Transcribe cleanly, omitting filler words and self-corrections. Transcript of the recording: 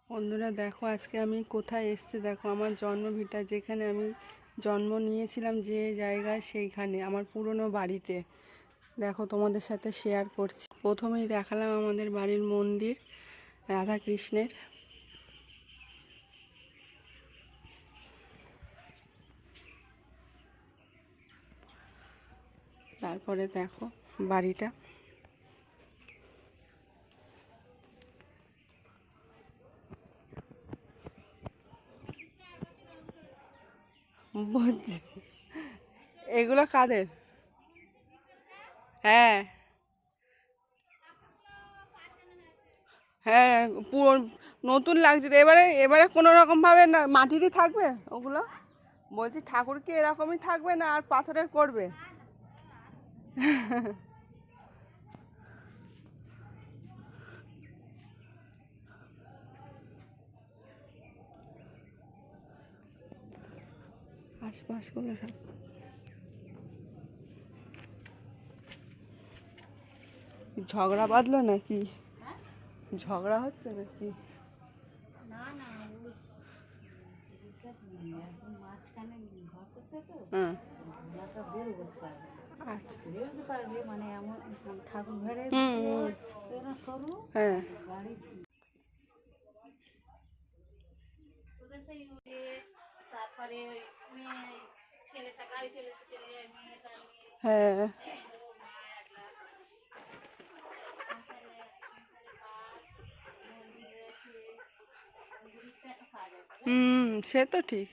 বন্ধুরা দেখো আজকে আমি কোথায় এসেছি। দেখো আমার জন্মভিটা, যেখানে আমি জন্ম নিয়েছিলাম, যে জায়গায়, সেইখানে আমার পুরনো বাড়িতে। দেখো তোমাদের সাথে শেয়ার করছি। প্রথমেই দেখালাম আমাদের বাড়ির মন্দির, রাধা কৃষ্ণের। তারপরে দেখো বাড়িটা। বুঝছি। এগুলো কাদের? হ্যাঁ হ্যাঁ, পুরো নতুন লাগছে। এবারে এবারে কোনো রকমভাবে না মাটিরই থাকবে ওগুলো। বলছি ঠাকুর কি এরকমই থাকবে না আর পাথরের করবে? আশপাশগুলো সব ঝগড়া বাঁধলো নাকি? ঝগড়া হচ্ছে নাকি? হ্যাঁ, আচ্ছা হ্যাঁ। হ্যাঁ, সে তো ঠিক।